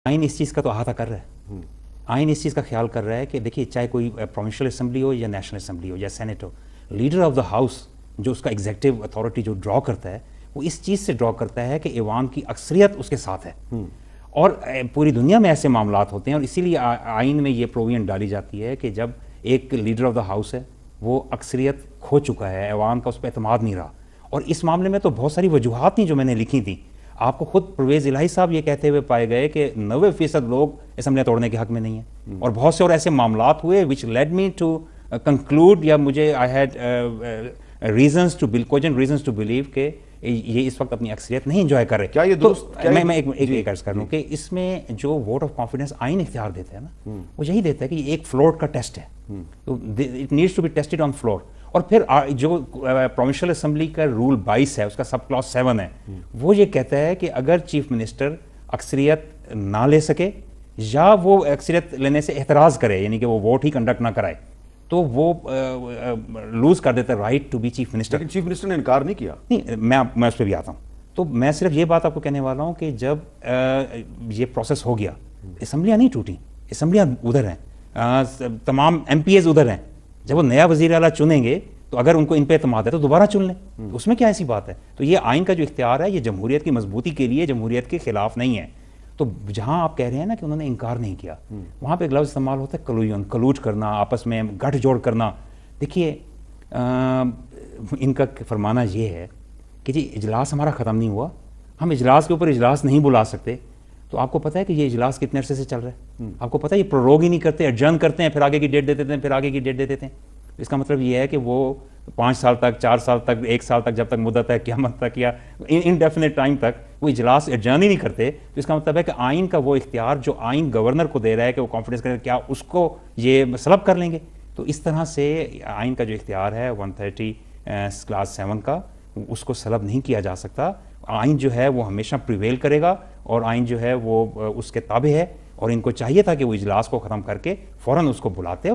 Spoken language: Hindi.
आइन इस चीज़ का तो अहाता कर रहा है। आइन इस चीज़ का ख्याल कर रहा है कि देखिए, चाहे कोई प्रोविंशियल असेंबली हो या नेशनल असेंबली हो या सेनेट हो, लीडर ऑफ द हाउस जो उसका एग्जीक्यूटिव अथॉरिटी जो ड्रॉ करता है, वो इस चीज़ से ड्रॉ करता है कि ऐवान की अक्सरियत उसके साथ है। और पूरी दुनिया में ऐसे मामलात होते हैं, और इसीलिए आइन में ये प्रोविजन डाली जाती है कि जब एक लीडर ऑफ द हाउस है, वो अक्सरियत खो चुका है, ऐवान का उस पर एतमाद नहीं रहा। और इस मामले में तो बहुत सारी वजूहात थी जो मैंने लिखी थी। आपको खुद परवेज़ इलाही साहब ये कहते हुए पाए गए कि 90% लोग असम्बलियाँ तोड़ने के हक में नहीं है, और बहुत से और ऐसे मामलात हुए which led me to conclude, या मुझे I had cogent reasons to believe के ये इस वक्त अपनी अक्सरियत नहीं एंजॉय कर रहे। क्या ये तो मैं एक अर्ज कर लूँ कि इसमें जो वोट ऑफ कॉन्फिडेंस आइन इख्तियार देता है ना, वो यही देता है कि ये एक फ्लोर का टेस्ट है, तो it needs to be tested on floor. और फिर जो प्रोविंशियल असेंबली का रूल 22 है, उसका सब क्लॉज 7 है, वो ये कहता है कि अगर चीफ मिनिस्टर अक्सरियत ना ले सके या वो अक्सरियत लेने से एतराज़ करे, यानी कि वो वोट ही कंडक्ट ना कराए, तो वो लूज कर देता है right to be chief minister. लेकिन चीफ मिनिस्टर ने इनकार नहीं किया। नहीं, मैं उस पर भी आता हूँ। तो मैं सिर्फ ये बात आपको कहने वाला हूँ कि जब ये प्रोसेस हो गया, असम्बलियाँ नहीं टूटी, असम्बलियाँ उधर हैं, तमाम MPs उधर हैं। जब वो नया वज़ीर आला चुनेंगे तो अगर उनको इन पे एतमाद है तो दोबारा चुन लें, तो उसमें क्या ऐसी बात है। तो ये आइन का जो इख्तियार है, ये जमहूरियत की मजबूती के लिए, जमहूरियत के खिलाफ नहीं है। तो जहाँ आप कह रहे हैं ना कि उन्होंने इनकार नहीं किया, वहाँ पे एक लफ्ज़ इस्तेमाल होता है कलूयन, कलूट करना, आपस में गठजोड़ करना। देखिए, इनका फरमाना ये है कि जी इजलास हमारा ख़त्म नहीं हुआ, हम इजलास के ऊपर इजलास नहीं बुला सकते। तो आपको पता है कि ये इजलास कितने अरसे से चल रहा है? आपको पता है ये प्रोरोग ही नहीं करते, एडजर्न करते हैं, फिर आगे की डेट दे देते हैं, फिर आगे की डेट दे देते हैं। इसका मतलब ये है कि वो 5 साल तक, 4 साल तक, 1 साल तक, जब तक मुद्दत है क़यामत तक या इनडेफिनेट टाइम तक वो इजलास एडजर्न ही नहीं करते। तो इसका मतलब है कि आइन का वो इख्तियार जो आइन गवर्नर को दे रहा है कि वो कॉन्फिडेंस करे, क्या उसको ये सलब कर लेंगे? तो इस तरह से आइन का जो इख्तियार है 130 क्लास 7 का, उसको सलब नहीं किया जा सकता। आइन जो है वो हमेशा प्रिवेल करेगा, और आइन जो है वो उसके ताबे है, और इनको चाहिए था कि वो इजलास को ख़त्म करके फ़ौरन उसको बुलाते।